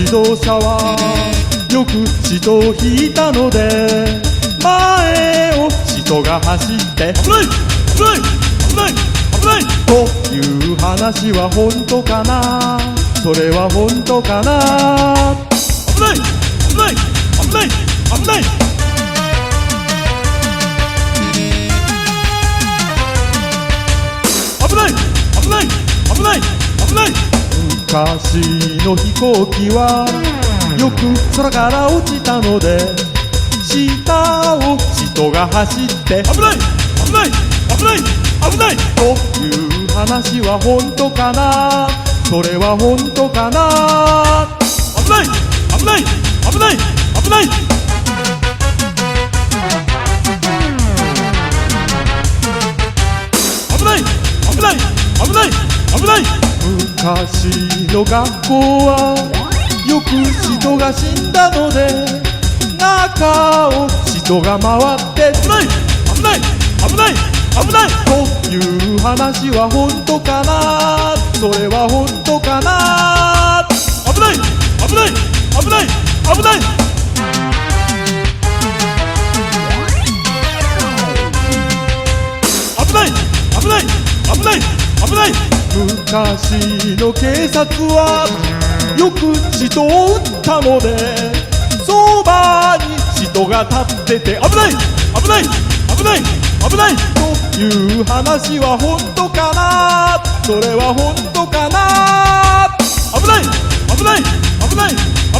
自動車はよく人を引いたので、前を人が走って危ない危ない危ない危ないという話は本当かな、それは本当かな。危ない危ない危ない危ない危ない危ない危ない危ない。昔の飛行機はよく空から落ちたので、下を人が走って危ない危ない危ない危ないという話は本当かな、それは本当かな。危ない危ない危ない危ない危ない危ない危ない危ない。昔の学校はよく人が死んだので、中を人が回って危ない危ない危ない危ないという話は本当かな、それは本当かな。危ない危ない危ない危ない危ない危ない危ない危ない。昔の警察はよく人を撃ったので、そばに人が立ってて危ない危ない危ない危ないという話は本当かな、それは本当かな。危ない危ない危ない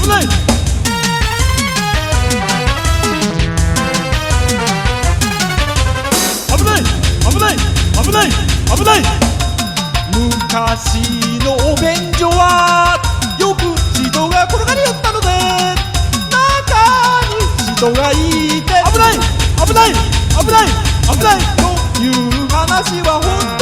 危ない危ない危ない危ない危ない。昔のお便所はよく人が転がり寄ったので、中に人がいて危ない危ない危ない危ないという話は本当